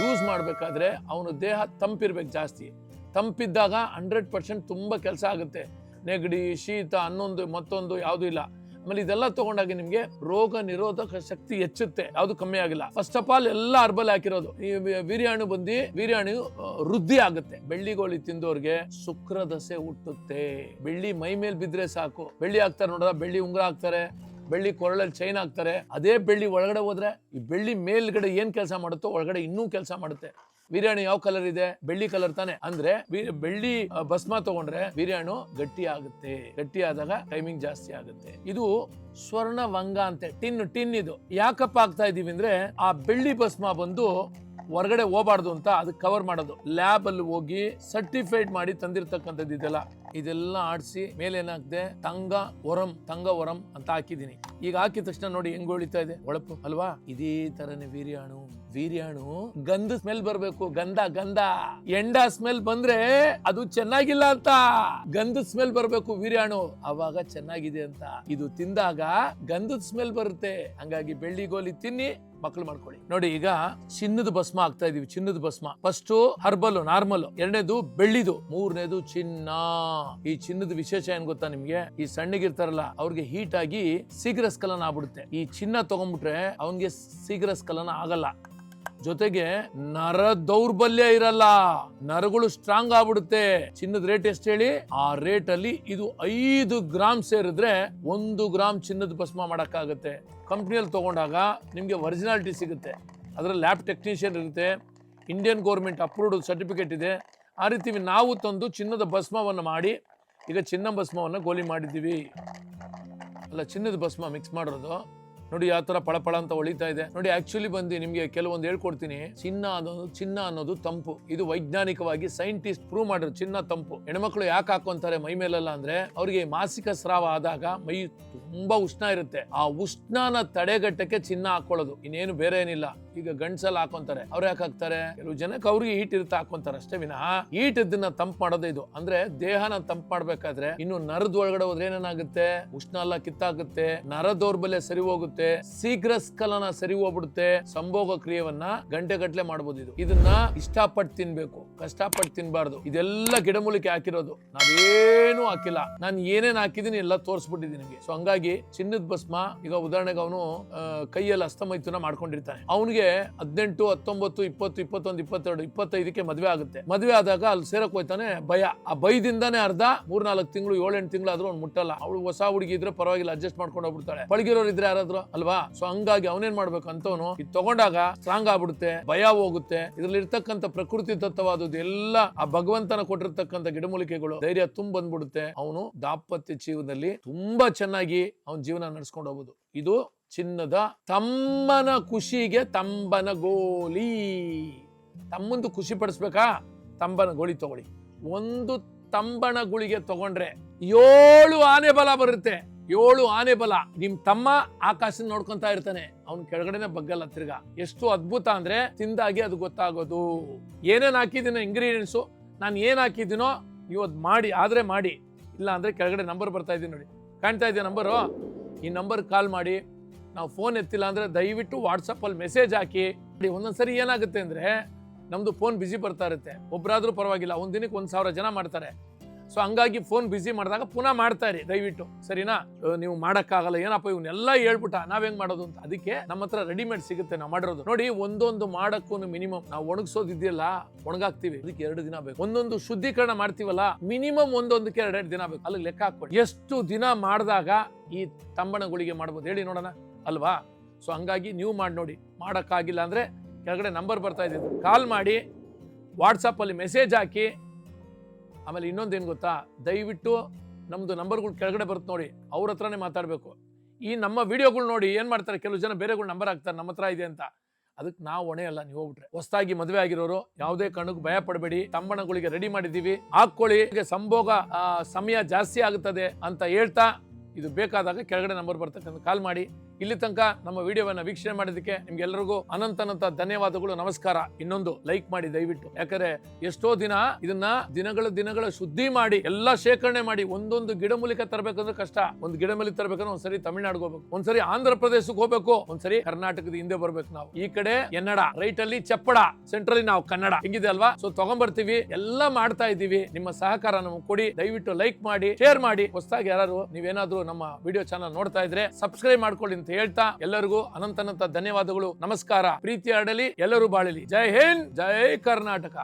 ಯೂಸ್ ಮಾಡ್ಬೇಕಾದ್ರೆ ಅವನು ದೇಹ ತಂಪಿರ್ಬೇಕು. ಜಾಸ್ತಿ ತಂಪಿದ್ದಾಗ 100% ತುಂಬಾ ಕೆಲಸ ಆಗುತ್ತೆ. ನೆಗಡಿ, ಶೀತ, ಅನ್ನೊಂದು ಮತ್ತೊಂದು ಯಾವುದು ಇಲ್ಲ. ಆಮೇಲೆ ಇದೆಲ್ಲ ತಗೊಂಡಾಗ ನಿಮ್ಗೆ ರೋಗ ನಿರೋಧಕ ಶಕ್ತಿ ಹೆಚ್ಚುತ್ತೆ, ಯಾವ್ದು ಕಮ್ಮಿ ಆಗಿಲ್ಲ. ಫಸ್ಟ್ ಆಫ್ ಆಲ್ ಎಲ್ಲ ಅರ್ಬಲ್ ಹಾಕಿರೋದು. ಈ ವೀರ್ಯಾಣು ವೀರ್ಯಾಣು ವೃದ್ಧಿ ಆಗುತ್ತೆ. ಬೆಳ್ಳಿ ಗೋಳಿ ತಿಂದವ್ರಿಗೆ ಶುಕ್ರದಶೆ ಹುಟ್ಟುತ್ತೆ. ಬೆಳ್ಳಿ ಮೈ ಮೇಲೆ ಬಿದ್ರೆ ಸಾಕು. ಬೆಳ್ಳಿ ಹಾಕ್ತಾರೆ ನೋಡ್ರ, ಬೆಳ್ಳಿ ಉಂಗುರ ಹಾಕ್ತಾರೆ, ಬೆಳ್ಳಿ ಕೊರಳಲ್ಲಿ ಚೈನ್ ಹಾಕ್ತಾರೆ. ಅದೇ ಬೆಳ್ಳಿ ಒಳಗಡೆ ಹೋದ್ರೆ ಈ ಬೆಳ್ಳಿ ಮೇಲ್ಗಡೆ ಏನ್ ಕೆಲಸ ಮಾಡುತ್ತೋ ಒಳಗಡೆ ಇನ್ನೂ ಕೆಲಸ ಮಾಡುತ್ತೆ. ವೀರ್ಯಾಣು ಯಾವ ಕಲರ್ ಇದೆ? ಬೆಳ್ಳಿ ಕಲರ್ ತಾನೆ. ಅಂದ್ರೆ ಬೆಳ್ಳಿ ಭಸ್ಮ ತಗೊಂಡ್ರೆ ವೀರ್ಯಾಣು ಗಟ್ಟಿ ಆಗುತ್ತೆ. ಗಟ್ಟಿ ಆದಾಗ ಟೈಮಿಂಗ್ ಜಾಸ್ತಿ ಆಗುತ್ತೆ. ಇದು ಸ್ವರ್ಣ ವಂಗ ಅಂತೆ. ಟಿನ್ ಇದು ಯಾಕಪ್ಪ ಆಗ್ತಾ ಇದೀವಿ ಅಂದ್ರೆ, ಆ ಬೆಳ್ಳಿ ಭಸ್ಮ ಬಂದು ಹೊರಗಡೆ ಹೋಗಬಾರ್ದು ಅಂತ ಅದಕ್ಕೆ ಕವರ್ ಮಾಡೋದು. ಲ್ಯಾಬ್ ಅಲ್ಲಿ ಹೋಗಿ ಸರ್ಟಿಫೈಡ್ ಮಾಡಿ ತಂದಿರ್ತಕ್ಕಂಥದ್ದು ಇದೆಲ್ಲ ಆಡಿಸಿ ಮೇಲೆ ಏನಾಗಿದೆ? ತಂಗ ವರಂ ಅಂತ ಹಾಕಿದೀನಿ. ಈಗ ಹಾಕಿದ ತಕ್ಷಣ ನೋಡಿ ಹೆಂಗ್ ಹೊಳಿತಾ ಇದೆ ಹೊಳಪು ಅಲ್ವಾ? ಇದೇ ತರನೇ ವೀರ್ಯಾಣು ಗಂಧ ಸ್ಮೆಲ್ ಬರ್ಬೇಕು. ಗಂಧ ಎಂಡ ಸ್ಮೆಲ್ ಬಂದ್ರೆ ಅದು ಚೆನ್ನಾಗಿಲ್ಲ ಅಂತ. ಗಂಧದ ಸ್ಮೆಲ್ ಬರ್ಬೇಕು ವೀರ್ಯಾಣು, ಅವಾಗ ಚೆನ್ನಾಗಿದೆ ಅಂತ. ಇದು ತಿಂದಾಗ ಗಂಧದ ಸ್ಮೆಲ್ ಬರುತ್ತೆ. ಹಂಗಾಗಿ ಬೆಳ್ಳಿ ಗೋಲಿ ತಿನ್ನಿ, ಮಕ್ಕಳು ಮಾಡ್ಕೊಳ್ಳಿ. ನೋಡಿ, ಈಗ ಚಿನ್ನದ ಭಸ್ಮ ಆಗ್ತಾ ಇದೀವಿ. ಚಿನ್ನದ ಭಸ್ಮ ಫಸ್ಟ್ ಹರ್ಬಲ್ ನಾರ್ಮಲ್, 2ನೇದು ಬೆಳ್ಳಿದು, 3ನೇದು ಚಿನ್ನ. ಈ ಚಿನ್ನದ ವಿಶೇಷ ಏನ್ ಗೊತ್ತಾ ನಿಮ್ಗೆ? ಈ ಸಣ್ಣಗಿರ್ತಾರಲ್ಲ ಅವ್ರಿಗೆ ಹೀಟ್ ಆಗಿ ಶೀಘ್ರ ಸ್ಖಲನ ಆಗ್ಬಿಡುತ್ತೆ. ಈ ಚಿನ್ನ ತಗೊಂಡ್ಬಿಟ್ರೆ ಅವನ್ಗೆ ಶೀಘ್ರ ಸ್ಖಲನ ಆಗಲ್ಲ. ಜೊತೆಗೆ ನರ ದೌರ್ಬಲ್ಯ ಇರಲ್ಲ, ನರಗಳು ಸ್ಟ್ರಾಂಗ್ ಆಗ್ಬಿಡುತ್ತೆ. ಚಿನ್ನದ ರೇಟ್ ಎಷ್ಟು ಹೇಳಿ? ಆ ರೇಟ್ ಅಲ್ಲಿ ಇದು 5 ಗ್ರಾಮ್ ಸೇರಿದ್ರೆ 1 ಗ್ರಾಮ್ ಚಿನ್ನದ ಭಸ್ಮ ಮಾಡಕ್ಕಾಗತ್ತೆ. ಕಂಪ್ನಿಯಲ್ಲಿ ತಗೊಂಡಾಗ ನಿಮ್ಗೆ ಒರಿಜಿನಾಲಿಟಿ ಸಿಗುತ್ತೆ. ಅದ್ರಲ್ಲಿ ಲ್ಯಾಬ್ ಟೆಕ್ನಿಷಿಯನ್ ಇರುತ್ತೆ, ಇಂಡಿಯನ್ ಗೌರ್ಮೆಂಟ್ ಅಪ್ರೂವ್ಡ್ ಸರ್ಟಿಫಿಕೇಟ್ ಇದೆ. ಆ ರೀತಿ ನಾವು ತಂದು ಚಿನ್ನದ ಭಸ್ಮವನ್ನು ಮಾಡಿ, ಈಗ ಚಿನ್ನ ಭಸ್ಮವನ್ನು ಗೋಲಿ ಮಾಡಿದ್ದೀವಿ ಅಲ್ಲ, ಚಿನ್ನದ ಭಸ್ಮ ಮಿಕ್ಸ್ ಮಾಡಿರೋದು. ನೋಡಿ ಯಾವ ತರ ಪಳಪಳ ಅಂತ ಹೊಳಿತಾ ಇದೆ ನೋಡಿ. ಆಕ್ಚುಲಿ ಬಂದು ನಿಮ್ಗೆ ಕೆಲವೊಂದು ಹೇಳ್ಕೊಡ್ತೀನಿ. ಚಿನ್ನ ಅನ್ನೋದು ತಂಪು. ಇದು ವೈಜ್ಞಾನಿಕವಾಗಿ ಸೈಂಟಿಸ್ಟ್ ಪ್ರೂವ್ ಮಾಡಿದ್ರು. ಚಿನ್ನ ತಂಪು. ಹೆಣ್ಮಕ್ಳು ಯಾಕೆ ಹಾಕೊಂತಾರೆ ಮೈ ಮೇಲೆಲ್ಲ ಅಂದ್ರೆ, ಅವ್ರಿಗೆ ಮಾಸಿಕ ಸ್ರಾವ ಆದಾಗ ಮೈ ತುಂಬಾ ಉಷ್ಣ ಇರುತ್ತೆ. ಆ ಉಷ್ಣನ ತಡೆಗಟ್ಟಕ್ಕೆ ಚಿನ್ನ ಹಾಕೊಳ್ಳೋದು, ಇನ್ನೇನು ಬೇರೆ ಏನಿಲ್ಲ. ಈಗ ಗಂಡ್ಸಲ್ಲಿ ಹಾಕೊಂತಾರೆ, ಅವ್ರು ಯಾಕೆ ಹಾಕ್ತಾರೆ? ಕೆಲವು ಜನಕ್ಕೆ ಅವ್ರಿಗೆ ಹೀಟ್ ಇರುತ್ತೆ ಹಾಕೊಂತಾರೆ ಅಷ್ಟೇ ವಿನಃ ಹೀಟ್ ಇದನ್ನ ತಂಪು ಮಾಡೋದೇ ಇದು. ಅಂದ್ರೆ ದೇಹನ ತಂಪು ಮಾಡ್ಬೇಕಾದ್ರೆ ಇನ್ನು ನರದ ಒಳಗಡೆ ಹೋದ್ರೆ ಏನೇನಾಗುತ್ತೆ? ಉಷ್ಣ ಎಲ್ಲ ಕಿತ್ತಾಗುತ್ತೆ, ನರ ದೌರ್ಬಲ್ಯ ಸರಿ ಹೋಗುತ್ತೆ. ಹೋಗ್ಬಿಡುತ್ತೆ, ಶೀಘ್ರ ಸ್ಖಲನ ಸರಿ ಹೋಗ್ಬಿಡುತ್ತೆ, ಸಂಭೋಗ ಕ್ರಿಯೆಯನ್ನ ಗಂಟೆಗಟ್ಲೆ ಮಾಡಬಹುದು. ಇದನ್ನ ಇಷ್ಟಪಟ್ಟು ತಿನ್ಬೇಕು, ಕಷ್ಟಪಟ್ಟು ತಿನ್ಬಾರ್ದು. ಇದೆಲ್ಲ ಗಿಡಮೂಲಿಕೆ ಹಾಕಿರೋದು, ನಾವೇನು ಹಾಕಿಲ್ಲ. ನಾನು ಏನೇನ್ ಹಾಕಿದೀನಿ ಎಲ್ಲ ತೋರಿಸ್ಬಿಟ್ಟಿದ್ದೀನಿ ನಿಮಗೆ. ಸೊ ಹಂಗಾಗಿ ಚಿನ್ನದ ಭಸ್ಮ, ಈಗ ಉದಾಹರಣೆಗೆ ಅವನು ಕೈಯಲ್ಲಿ ಹಸ್ತಮೈಥುನ ಮಾಡ್ಕೊಂಡಿರ್ತಾನೆ, ಅವನಿಗೆ 18, 19, 20, 21, 22, 25ಕ್ಕೆ ಮದ್ವೆ ಆಗುತ್ತೆ. ಮದ್ವೆ ಆದಾಗ ಅಲ್ಲಿ ಸೇರಕ್ ಹೋಯ್ತಾನೆ, ಭಯ. ಆ ಭಯದಿಂದಾನೇ ಅರ್ಧ 3-4 ತಿಂಗಳು 7-8 ತಿಂಗಳು ಆದ್ರೂ ಅವ್ನು ಮುಟ್ಟಲ್ಲ. ಅವಳು ಹೊಸ ಹುಡುಗಿ ಇದ್ರೆ ಪರವಾಗಿಲ್ಲ, ಅಡ್ಜಸ್ಟ್ ಮಾಡ್ಕೊಂಡು ಹೋಗ್ಬಿಡ್ತಾಳೆ. ಪಳಗಿರೋರು ಇದ್ರೆ ಯಾರಾದ್ರೂ ಅಲ್ವಾ. ಸೊ ಹಂಗಾಗಿ ಅವನೇನ್ ಮಾಡ್ಬೇಕು ಅಂತವನು ಇದು ತಗೊಂಡಾಗ ಸ್ಟ್ರಾಂಗ್ ಆಗ್ಬಿಡುತ್ತೆ, ಭಯ ಹೋಗುತ್ತೆ. ಇದ್ರಲ್ಲಿ ಇರ್ತಕ್ಕಂಥ ಪ್ರಕೃತಿ ತತ್ವವಾದದ್ದು ಎಲ್ಲ ಆ ಭಗವಂತನ ಕೊಟ್ಟಿರ್ತಕ್ಕಂಥ ಗಿಡಮೂಲಿಕೆಗಳು ಧೈರ್ಯ ತುಂಬ ಬಂದ್ಬಿಡುತ್ತೆ. ಅವನು ದಾಂಪತ್ಯ ಜೀವನದಲ್ಲಿ ತುಂಬಾ ಚೆನ್ನಾಗಿ ಅವನ ಜೀವನ ನಡೆಸ್ಕೊಂಡು ಹೋಗ್ಬೋದು. ಇದು ಚಿನ್ನದ ತಮ್ಮನ ಖುಷಿಗೆ ತಂಬನ ಗೋಲಿ. ತಮ್ಮಂದು ಖುಷಿ ಪಡಿಸ್ಬೇಕಾ, ತಂಬನ ಗೋಳಿ ತಗೊಳ್ಳಿ. ಒಂದು ತಂಬನ ಗುಳಿಗೆ ತಗೊಂಡ್ರೆ 7 ಆನೆ ಬಲ ಬರುತ್ತೆ. 7 ಆನೆ ಬಲ. ನಿಮ್ ತಮ್ಮ ಆಕಾಶ ನೋಡ್ಕೊಂತ ಇರ್ತಾನೆ, ಅವ್ನ್ ಕೆಳಗಡೆನೆ ಬಗ್ಗಲ್ಲ ತಿರ್ಗಾ. ಎಷ್ಟು ಅದ್ಭುತ ಅಂದ್ರೆ ತಿಂದಾಗಿ ಅದು ಗೊತ್ತಾಗೋದು. ಏನೇನ್ ಹಾಕಿದೀನೋ ಇಂಗ್ರೀಡಿಯೆಂಟ್ಸು, ನಾನು ಏನ್ ಹಾಕಿದ್ದೀನೋ ನೀವು ಅದ್ ಮಾಡಿ, ಆದ್ರೆ ಮಾಡಿ. ಇಲ್ಲ ಅಂದ್ರೆ ಕೆಳಗಡೆ ನಂಬರ್ ಬರ್ತಾ ಇದೀನಿ ನೋಡಿ, ಕಾಣ್ತಾ ಇದೆಯಾ ನಂಬರು. ಈ ನಂಬರ್ ಕಾಲ್ ಮಾಡಿ. ನಾವು ಫೋನ್ ಎತ್ತಿಲ್ಲ ಅಂದ್ರೆ ದಯವಿಟ್ಟು ವಾಟ್ಸಪ್ ಅಲ್ಲಿ ಮೆಸೇಜ್ ಹಾಕಿ. ಒಂದೊಂದ್ಸರಿ ಏನಾಗುತ್ತೆ ಅಂದ್ರೆ ನಮ್ದು ಫೋನ್ ಬಿಸಿ ಬರ್ತಾ ಇರುತ್ತೆ. ಒಬ್ರಾದ್ರೂ ಪರವಾಗಿಲ್ಲ, ಒಂದ್ ದಿನಕ್ಕೆ 1,000 ಜನ ಮಾಡ್ತಾರೆ. ಸೊ ಹಂಗಾಗಿ ಫೋನ್ ಬಿಸಿ ಮಾಡಿದಾಗ ಪುನಃ ಮಾಡ್ತಾ ಇರಿ ದಯವಿಟ್ಟು, ಸರಿನಾ. ನೀವು ಮಾಡಕ್ಕಾಗಲ್ಲ, ಏನಪ್ಪ ಇವನ್ನೆಲ್ಲ ಹೇಳ್ಬಿಟ್ಟ ನಾವ್ ಹೆಂಗ್ ಮಾಡೋದು ಅಂತ. ಅದಕ್ಕೆ ನಮ್ಮ ಹತ್ರ ರೆಡಿಮೇಡ್ ಸಿಗುತ್ತೆ, ನಾವು ಮಾಡಿರೋದು. ನೋಡಿ, ಒಂದೊಂದು ಮಾಡಕ್ಕೂ ಮಿನಿಮಮ್ ನಾವು ಒಣಗಿಸೋದಿದೆಯಲ್ಲ, ಒಣಗಾಕ್ತಿವಿ, ಅದಕ್ಕೆ 2 ದಿನ ಬೇಕು. ಒಂದೊಂದು ಶುದ್ಧೀಕರಣ ಮಾಡ್ತೀವಲ್ಲ, ಮಿನಿಮಮ್ ಒಂದೊಂದಕ್ಕೆ 2 ದಿನ ಬೇಕು. ಅಲ್ಲಿ ಲೆಕ್ಕ ಹಾಕೊಳ್ಳಿ ಎಷ್ಟು ದಿನ ಮಾಡಿದಾಗ ಈ ತಂಬಣ ಗುಳಿಗೆ ಮಾಡ್ಬೋದು, ಹೇಳಿ ನೋಡೋಣ ಅಲ್ವಾ. ಸೊ ಹಂಗಾಗಿ ನೀವು ಮಾಡಿ ನೋಡಿ. ಮಾಡಕ್ಕಾಗಿಲ್ಲ ಅಂದ್ರೆ ಕೆಳಗಡೆ ನಂಬರ್ ಬರ್ತಾ ಇದೆ, ಕಾಲ್ ಮಾಡಿ, ವಾಟ್ಸಪ್ ಅಲ್ಲಿ ಮೆಸೇಜ್ ಹಾಕಿ. ಆಮೇಲೆ ಇನ್ನೊಂದೇನು ಗೊತ್ತಾ, ದಯವಿಟ್ಟು ನಮ್ದು ನಂಬರ್ಗಳು ಕೆಳಗಡೆ ಬರುತ್ತೆ ನೋಡಿ, ಅವ್ರ ಹತ್ರನೇ ಮಾತಾಡಬೇಕು. ಈ ನಮ್ಮ ವಿಡಿಯೋಗಳು ನೋಡಿ ಏನ್ ಮಾಡ್ತಾರೆ, ಕೆಲವು ಜನ ಬೇರೆಗಳು ನಂಬರ್ ಹಾಕ್ತಾರೆ ನಮ್ಮ ಹತ್ರ ಇದೆ ಅಂತ. ಅದಕ್ಕೆ ನಾವು ಹೊಣೆ ಅಲ್ಲ. ನೀವು ಹೋಗ್ಬಿಟ್ರೆ ಹೊಸದಾಗಿ ಮದುವೆ ಆಗಿರೋರು ಯಾವುದೇ ಕಾರಣಕ್ಕೂ ಭಯ ಪಡಬೇಡಿ, ತಂಬಣಗಳಿಗೆ ರೆಡಿ ಮಾಡಿದ್ದೀವಿ, ಹಾಕೊಳ್ಳಿ. ಸಂಭೋಗ ಸಮಯ ಜಾಸ್ತಿ ಆಗುತ್ತದೆ ಅಂತ ಹೇಳ್ತಾ, ಇದು ಬೇಕಾದಾಗ ಕೆಳಗಡೆ ನಂಬರ್ ಬರ್ತಕ್ಕಂಥ ಕಾಲ್ ಮಾಡಿ. ಇಲ್ಲಿ ತನಕ ನಮ್ಮ ವಿಡಿಯೋವನ್ನ ವೀಕ್ಷಣೆ ಮಾಡಿದ್ದಕ್ಕೆ ನಿಮ್ಗೆಲ್ಲರಿಗೂ ಅನಂತ ಧನ್ಯವಾದಗಳು, ನಮಸ್ಕಾರ. ಇನ್ನೊಂದು ಲೈಕ್ ಮಾಡಿ ದಯವಿಟ್ಟು, ಯಾಕಂದ್ರೆ ಎಷ್ಟೋ ದಿನ ಇದನ್ನ ದಿನಗಳ ಶುದ್ಧಿ ಮಾಡಿ ಎಲ್ಲ ಶೇಖರಣೆ ಮಾಡಿ ಒಂದೊಂದು ಗಿಡಮೂಲಿಕೆ ತರಬೇಕಂದ್ರೆ ಕಷ್ಟ. ಒಂದು ಗಿಡಮೂಲಿಕೆ ತರಬೇಕಂದ್ರೆ ಒಂದ್ಸರಿ ತಮಿಳ್ನಾಡಿಗೆ ಹೋಗ್ಬೇಕು, ಒಂದ್ಸರಿ ಆಂಧ್ರ ಪ್ರದೇಶಕ್ಕೆ ಹೋಗ್ಬೇಕು, ಒಂದ್ಸರಿ ಕರ್ನಾಟಕದ ಹಿಂದೆ ಬರ್ಬೇಕು. ನಾವು ಈ ಕಡೆ ಎನ್ನಡ, ರೈಟ್ ಅಲ್ಲಿ ಚಪ್ಪಡ, ಸೆಂಟ್ರಲ್ಲಿ ನಾವು ಕನ್ನಡ, ಹಿಂಗಿದೆ ಅಲ್ವಾ. ಸೊ ತಗೊಂಡ್ಬರ್ತೀವಿ, ಎಲ್ಲ ಮಾಡ್ತಾ ಇದೀವಿ. ನಿಮ್ಮ ಸಹಕಾರ ನಮಗೆ ಕೊಡಿ, ದಯವಿಟ್ಟು ಲೈಕ್ ಮಾಡಿ, ಶೇರ್ ಮಾಡಿ. ಹೊಸದಾಗಿ ಯಾರು ನೀವೇನಾದ್ರೂ ನಮ್ಮ ವಿಡಿಯೋ ಚಾನಲ್ ನೋಡ್ತಾ ಇದ್ರೆ ಸಬ್ಸ್ಕ್ರೈಬ್ ಮಾಡ್ಕೊಳ್ಳಿ ಅಂತ ಹೇಳ್ತಾ ಎಲ್ಲರಿಗೂ ಅನಂತ ಧನ್ಯವಾದಗಳು, ನಮಸ್ಕಾರ. ಪ್ರೀತಿ ಹರಡಲಿ, ಎಲ್ಲರೂ ಬಾಳಲಿ. ಜೈ ಹಿಂದ್, ಜೈ ಕರ್ನಾಟಕ.